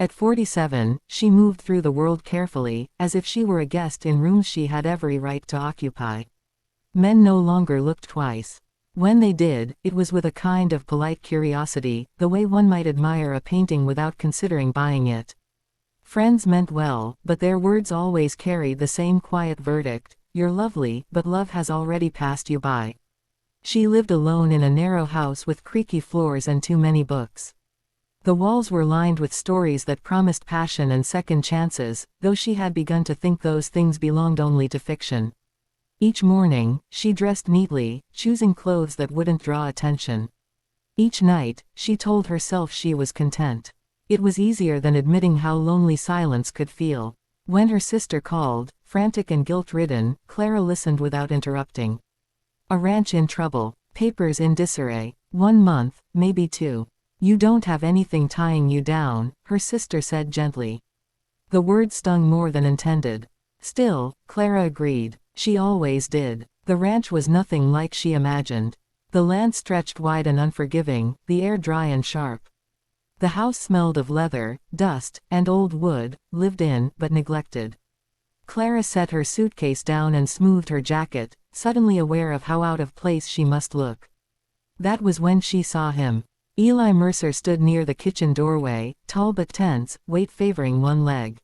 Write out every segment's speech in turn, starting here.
At 47, she moved through the world carefully, as if she were a guest in rooms she had every right to occupy. Men no longer looked twice. When they did, it was with a kind of polite curiosity, the way one might admire a painting without considering buying it. Friends meant well, but their words always carried the same quiet verdict: "You're lovely, but love has already passed you by." She lived alone in a narrow house with creaky floors and too many books. The walls were lined with stories that promised passion and second chances, though she had begun to think those things belonged only to fiction. Each morning, she dressed neatly, choosing clothes that wouldn't draw attention. Each night, she told herself she was content. It was easier than admitting how lonely silence could feel. When her sister called, frantic and guilt-ridden, Clara listened without interrupting. A ranch in trouble, papers in disarray, 1 month, maybe 2. "You don't have anything tying you down," her sister said gently. The word stung more than intended. Still, Clara agreed. She always did. The ranch was nothing like she imagined. The land stretched wide and unforgiving, the air dry and sharp. The house smelled of leather, dust, and old wood, lived in, but neglected. Clara set her suitcase down and smoothed her jacket, suddenly aware of how out of place she must look. That was when she saw him. Eli Mercer stood near the kitchen doorway, tall but tense, weight favoring one leg.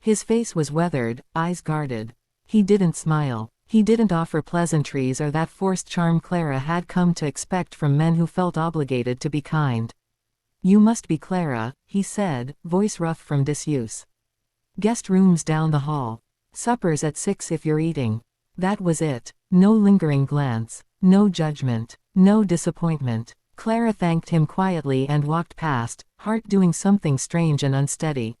His face was weathered, eyes guarded. He didn't smile. He didn't offer pleasantries or that forced charm Clara had come to expect from men who felt obligated to be kind. "You must be Clara," he said, voice rough from disuse. "Guest rooms down the hall. Supper's at 6 if you're eating." That was it. No lingering glance. No judgment. No disappointment. Clara thanked him quietly and walked past, heart doing something strange and unsteady.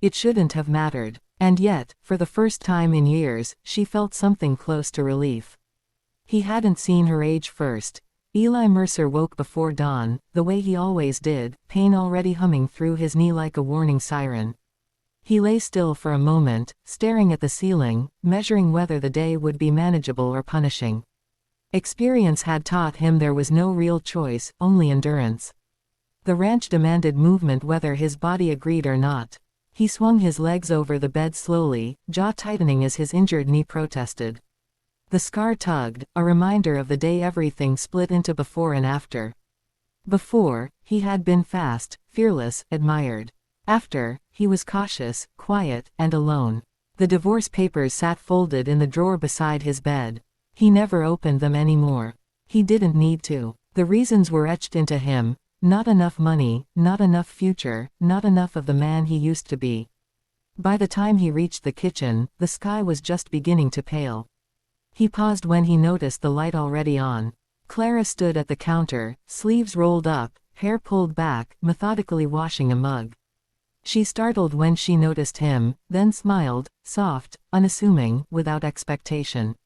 It shouldn't have mattered. And yet, for the first time in years, she felt something close to relief. He hadn't seen her age first. Eli Mercer woke before dawn, the way he always did, pain already humming through his knee like a warning siren. He lay still for a moment, staring at the ceiling, measuring whether the day would be manageable or punishing. Experience had taught him there was no real choice, only endurance. The ranch demanded movement whether his body agreed or not. He swung his legs over the bed slowly, jaw tightening as his injured knee protested. The scar tugged, a reminder of the day everything split into before and after. Before, he had been fast, fearless, admired. After, he was cautious, quiet, and alone. The divorce papers sat folded in the drawer beside his bed. He never opened them anymore. He didn't need to. The reasons were etched into him. Not enough money, not enough future, not enough of the man he used to be. By the time he reached the kitchen, the sky was just beginning to pale. He paused when he noticed the light already on. Clara stood at the counter, sleeves rolled up, hair pulled back, methodically washing a mug. She startled when she noticed him, then smiled, soft, unassuming, without expectation.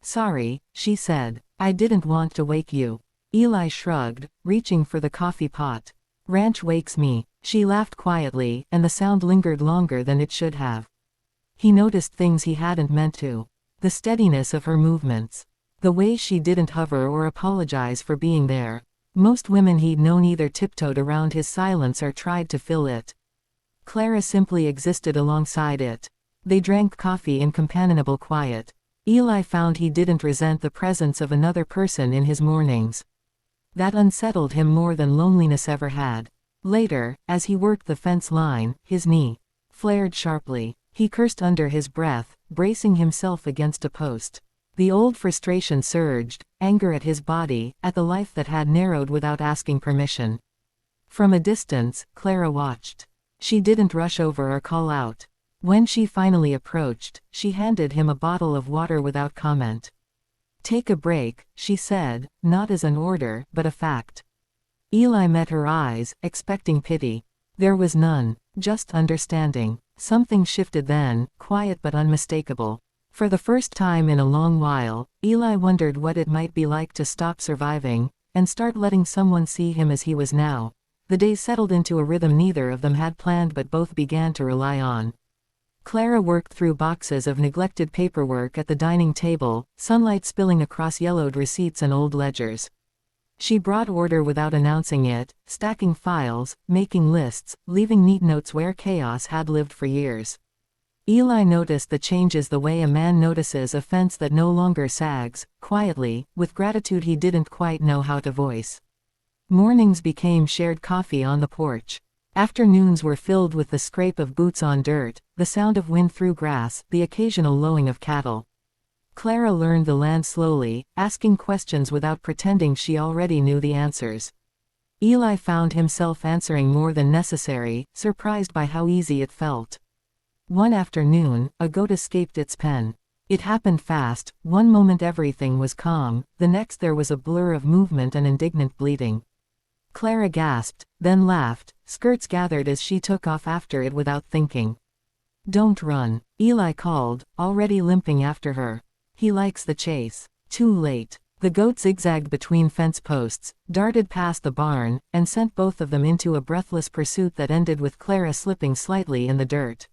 "Sorry," she said. "I didn't want to wake you." Eli shrugged, reaching for the coffee pot. "Ranch wakes me." She laughed quietly, and the sound lingered longer than it should have. He noticed things he hadn't meant to. The steadiness of her movements. The way she didn't hover or apologize for being there. Most women he'd known either tiptoed around his silence or tried to fill it. Clara simply existed alongside it. They drank coffee in companionable quiet. Eli found he didn't resent the presence of another person in his mornings. That unsettled him more than loneliness ever had. Later, as he worked the fence line, his knee flared sharply. He cursed under his breath, bracing himself against a post. The old frustration surged, anger at his body, at the life that had narrowed without asking permission. From a distance, Clara watched. She didn't rush over or call out. When she finally approached, she handed him a bottle of water without comment. "Take a break," she said, not as an order, but a fact. Eli met her eyes, expecting pity. There was none, just understanding. Something shifted then, quiet but unmistakable. For the first time in a long while, Eli wondered what it might be like to stop surviving, and start letting someone see him as he was now. The days settled into a rhythm neither of them had planned but both began to rely on. Clara worked through boxes of neglected paperwork at the dining table, sunlight spilling across yellowed receipts and old ledgers. She brought order without announcing it, stacking files, making lists, leaving neat notes where chaos had lived for years. Eli noticed the changes the way a man notices a fence that no longer sags, quietly, with gratitude he didn't quite know how to voice. Mornings became shared coffee on the porch. Afternoons were filled with the scrape of boots on dirt, the sound of wind through grass, the occasional lowing of cattle. Clara learned the land slowly, asking questions without pretending she already knew the answers. Eli found himself answering more than necessary, surprised by how easy it felt. One afternoon, a goat escaped its pen. It happened fast. One moment everything was calm, the next there was a blur of movement and indignant bleating. Clara gasped, then laughed, skirts gathered as she took off after it without thinking. "Don't run," Eli called, already limping after her. "He likes the chase." Too late. The goat zigzagged between fence posts, darted past the barn, and sent both of them into a breathless pursuit that ended with Clara slipping slightly in the dirt.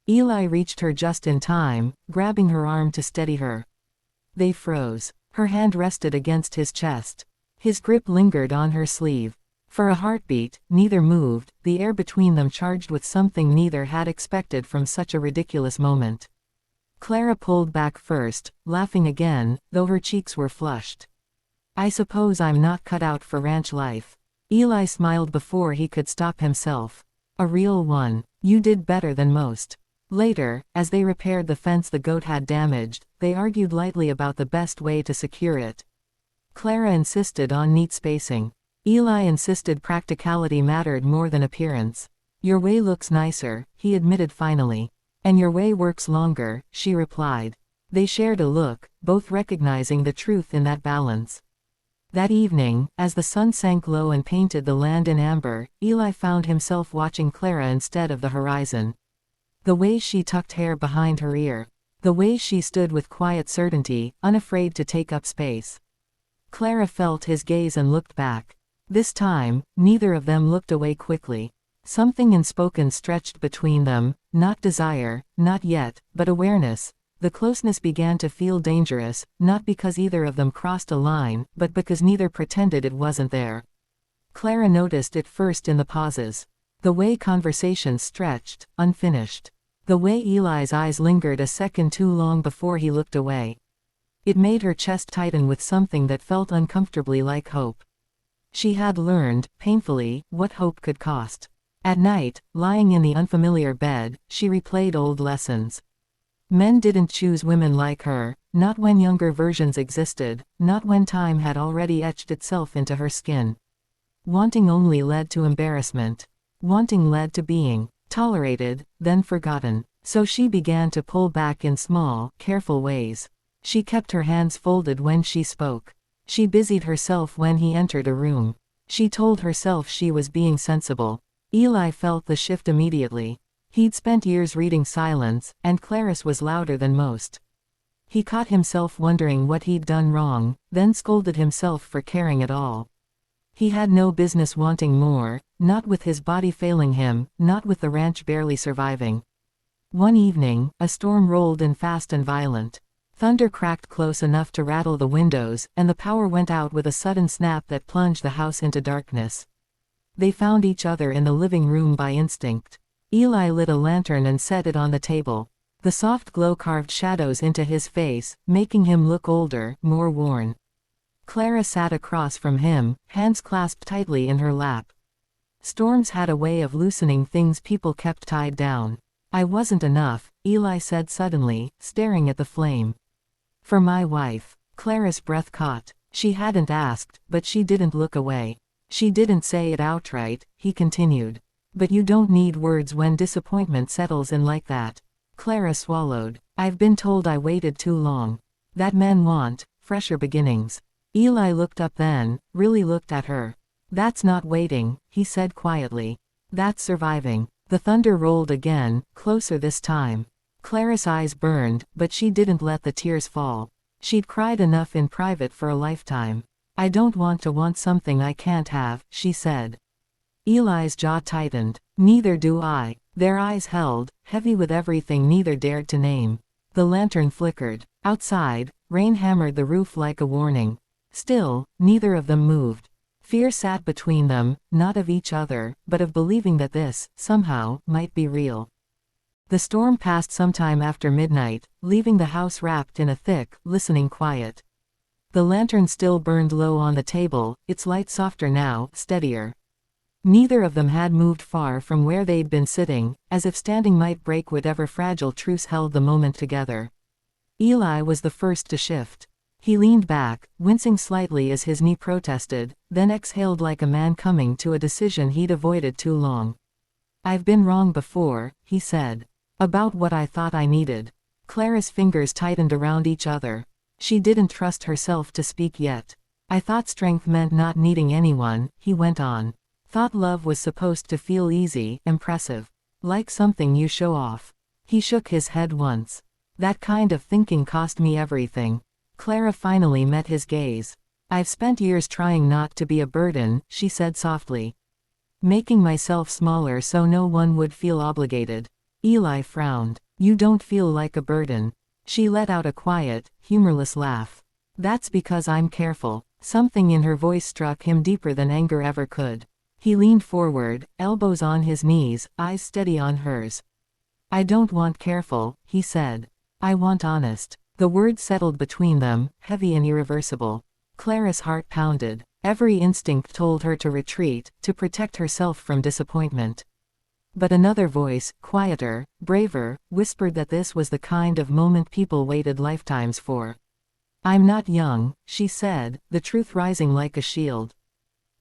Eli reached her just in time, grabbing her arm to steady her. They froze. Her hand rested against his chest. His grip lingered on her sleeve. For a heartbeat, neither moved, the air between them charged with something neither had expected from such a ridiculous moment. Clara pulled back first, laughing again, though her cheeks were flushed. "I suppose I'm not cut out for ranch life." Eli smiled before he could stop himself. "A real one. You did better than most." Later, as they repaired the fence the goat had damaged, they argued lightly about the best way to secure it. Clara insisted on neat spacing. Eli insisted practicality mattered more than appearance. "Your way looks nicer," he admitted finally. "And your way works longer," she replied. They shared a look, both recognizing the truth in that balance. That evening, as the sun sank low and painted the land in amber, Eli found himself watching Clara instead of the horizon. The way she tucked hair behind her ear. The way she stood with quiet certainty, unafraid to take up space. Clara felt his gaze and looked back. This time, neither of them looked away quickly. Something unspoken stretched between them, not desire, not yet, but awareness. The closeness began to feel dangerous, not because either of them crossed a line, but because neither pretended it wasn't there. Clara noticed it first in the pauses. The way conversations stretched, unfinished. The way Eli's eyes lingered a second too long before he looked away. It made her chest tighten with something that felt uncomfortably like hope. She had learned, painfully, what hope could cost. At night, lying in the unfamiliar bed, she replayed old lessons. Men didn't choose women like her, not when younger versions existed, not when time had already etched itself into her skin. Wanting only led to embarrassment. Wanting led to being tolerated, then forgotten. So she began to pull back in small, careful ways. She kept her hands folded when she spoke. She busied herself when he entered a room. She told herself she was being sensible. Eli felt the shift immediately. He'd spent years reading silence, and Clarice was louder than most. He caught himself wondering what he'd done wrong, then scolded himself for caring at all. He had no business wanting more, not with his body failing him, not with the ranch barely surviving. One evening, a storm rolled in fast and violent. Thunder cracked close enough to rattle the windows, and the power went out with a sudden snap that plunged the house into darkness. They found each other in the living room by instinct. Eli lit a lantern and set it on the table. The soft glow carved shadows into his face, making him look older, more worn. Clara sat across from him, hands clasped tightly in her lap. Storms had a way of loosening things people kept tied down. "I wasn't enough," Eli said suddenly, staring at the flame. "For my wife." Clara's breath caught. She hadn't asked, but she didn't look away. She didn't say it outright, he continued. "But you don't need words when disappointment settles in like that." Clara swallowed. "I've been told I waited too long. That men want fresher beginnings." Eli looked up then, really looked at her. "That's not waiting," he said quietly. "That's surviving." The thunder rolled again, closer this time. Clara's eyes burned, but she didn't let the tears fall. She'd cried enough in private for a lifetime. "I don't want to want something I can't have," she said. Eli's jaw tightened. "Neither do I." Their eyes held, heavy with everything neither dared to name. The lantern flickered. Outside, rain hammered the roof like a warning. Still, neither of them moved. Fear sat between them, not of each other, but of believing that this, somehow, might be real. The storm passed sometime after midnight, leaving the house wrapped in a thick, listening quiet. The lantern still burned low on the table, its light softer now, steadier. Neither of them had moved far from where they'd been sitting, as if standing might break whatever fragile truce held the moment together. Eli was the first to shift. He leaned back, wincing slightly as his knee protested, then exhaled like a man coming to a decision he'd avoided too long. "I've been wrong before," he said. "About what I thought I needed." Clara's fingers tightened around each other. She didn't trust herself to speak yet. "I thought strength meant not needing anyone," he went on. "Thought love was supposed to feel easy, impressive. Like something you show off." He shook his head once. "That kind of thinking cost me everything." Clara finally met his gaze. "I've spent years trying not to be a burden," she said softly. "Making myself smaller so no one would feel obligated." Eli frowned. "You don't feel like a burden." She let out a quiet, humorless laugh. "That's because I'm careful." Something in her voice struck him deeper than anger ever could. He leaned forward, elbows on his knees, eyes steady on hers. "I don't want careful," he said. "I want honest." The word settled between them, heavy and irreversible. Clara's heart pounded. Every instinct told her to retreat, to protect herself from disappointment. But another voice, quieter, braver, whispered that this was the kind of moment people waited lifetimes for. "I'm not young," she said, the truth rising like a shield.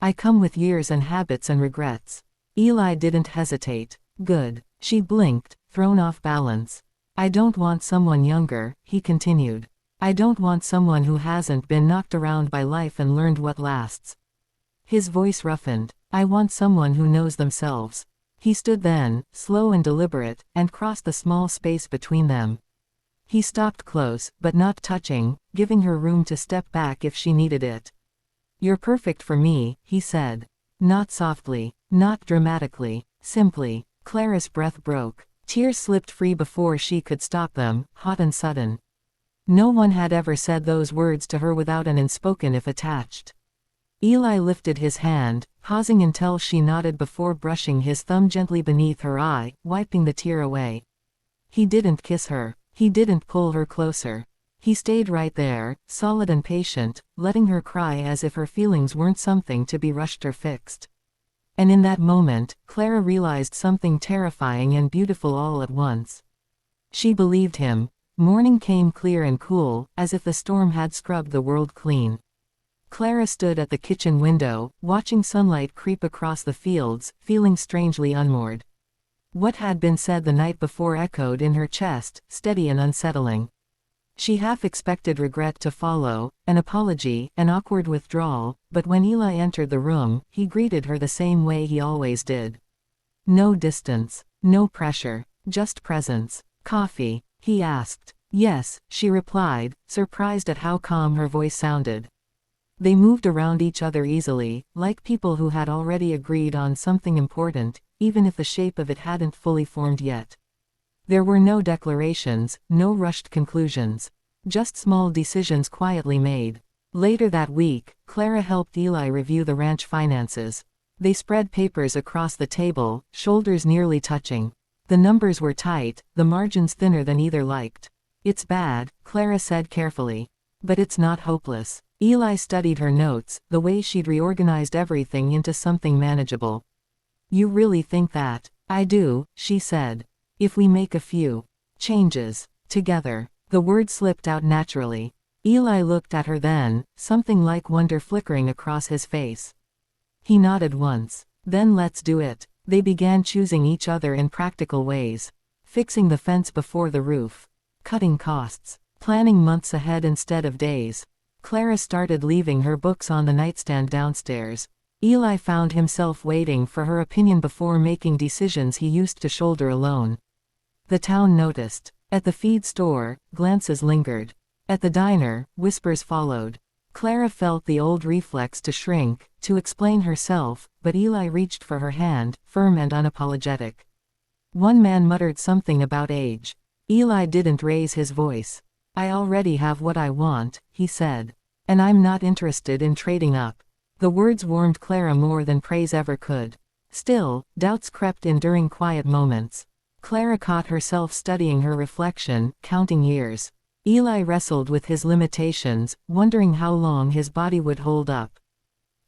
"I come with years and habits and regrets." Eli didn't hesitate. "Good." She blinked, thrown off balance. "I don't want someone younger," he continued. "I don't want someone who hasn't been knocked around by life and learned what lasts." His voice roughened. "I want someone who knows themselves." He stood then, slow and deliberate, and crossed the small space between them. He stopped close, but not touching, giving her room to step back if she needed it. "You're perfect for me," he said. Not softly, not dramatically, simply. Clara's breath broke. Tears slipped free before she could stop them, hot and sudden. No one had ever said those words to her without an unspoken if attached. Eli lifted his hand, pausing until she nodded before brushing his thumb gently beneath her eye, wiping the tear away. He didn't kiss her. He didn't pull her closer. He stayed right there, solid and patient, letting her cry as if her feelings weren't something to be rushed or fixed. And in that moment, Clara realized something terrifying and beautiful all at once. She believed him. Morning came clear and cool, as if the storm had scrubbed the world clean. Clara stood at the kitchen window, watching sunlight creep across the fields, feeling strangely unmoored. What had been said the night before echoed in her chest, steady and unsettling. She half expected regret to follow, an apology, an awkward withdrawal, but when Eli entered the room, he greeted her the same way he always did. No distance, no pressure, just presence. "Coffee?" he asked. "Yes," she replied, surprised at how calm her voice sounded. They moved around each other easily, like people who had already agreed on something important, even if the shape of it hadn't fully formed yet. There were no declarations, no rushed conclusions. Just small decisions quietly made. Later that week, Clara helped Eli review the ranch finances. They spread papers across the table, shoulders nearly touching. The numbers were tight, the margins thinner than either liked. "It's bad," Clara said carefully. "But it's not hopeless." Eli studied her notes, the way she'd reorganized everything into something manageable. "You really think that?" "I do," she said. "If we make a few changes together." The word slipped out naturally. Eli looked at her then, something like wonder flickering across his face. He nodded once. "Then let's do it." They began choosing each other in practical ways. Fixing the fence before the roof. Cutting costs. Planning months ahead instead of days. Clara started leaving her books on the nightstand downstairs. Eli found himself waiting for her opinion before making decisions he used to shoulder alone. The town noticed. At the feed store, glances lingered. At the diner, whispers followed. Clara felt the old reflex to shrink, to explain herself, but Eli reached for her hand, firm and unapologetic. One man muttered something about age. Eli didn't raise his voice. "I already have what I want," he said. And I'm not interested in trading up. The words warmed Clara more than praise ever could. Still, doubts crept in during quiet moments. Clara caught herself studying her reflection, counting years. Eli wrestled with his limitations, wondering how long his body would hold up.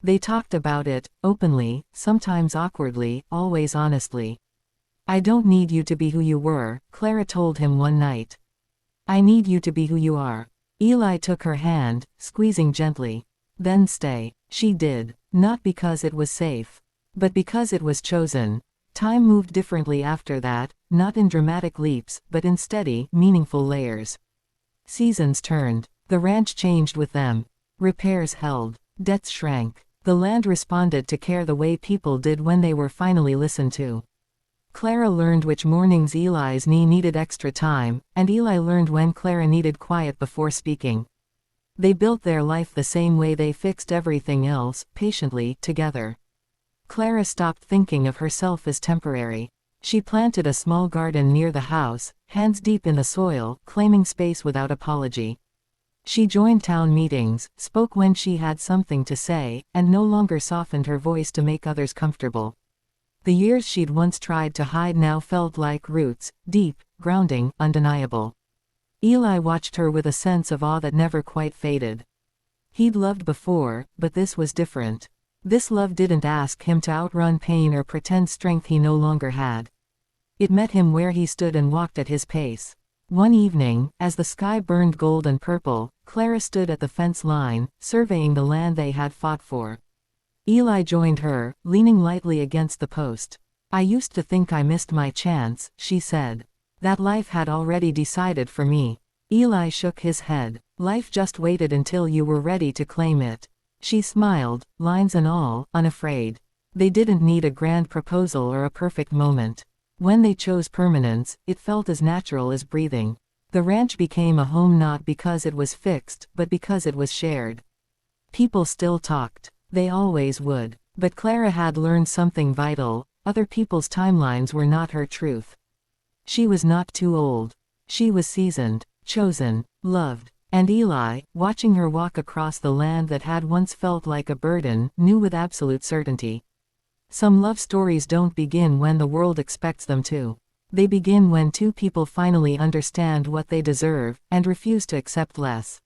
They talked about it, openly, sometimes awkwardly, always honestly. I don't need you to be who you were, Clara told him one night. I need you to be who you are. Eli took her hand, squeezing gently. Then stay. She did, not because it was safe, but because it was chosen. Time moved differently after that, not in dramatic leaps, but in steady, meaningful layers. Seasons turned. The ranch changed with them. Repairs held. Debts shrank. The land responded to care the way people did when they were finally listened to. Clara learned which mornings Eli's knee needed extra time, and Eli learned when Clara needed quiet before speaking. They built their life the same way they fixed everything else, patiently, together. Clara stopped thinking of herself as temporary. She planted a small garden near the house, hands deep in the soil, claiming space without apology. She joined town meetings, spoke when she had something to say, and no longer softened her voice to make others comfortable. The years she'd once tried to hide now felt like roots, deep, grounding, undeniable. Eli watched her with a sense of awe that never quite faded. He'd loved before, but this was different. This love didn't ask him to outrun pain or pretend strength he no longer had. It met him where he stood and walked at his pace. One evening, as the sky burned gold and purple, Clara stood at the fence line, surveying the land they had fought for. Eli joined her, leaning lightly against the post. I used to think I missed my chance, she said. That life had already decided for me. Eli shook his head. Life just waited until you were ready to claim it. She smiled, lines and all, unafraid. They didn't need a grand proposal or a perfect moment. When they chose permanence, it felt as natural as breathing. The ranch became a home not because it was fixed, but because it was shared. People still talked. They always would. But Clara had learned something vital: other people's timelines were not her truth. She was not too old. She was seasoned, chosen, loved. And Eli, watching her walk across the land that had once felt like a burden, knew with absolute certainty. Some love stories don't begin when the world expects them to. They begin when two people finally understand what they deserve, and refuse to accept less.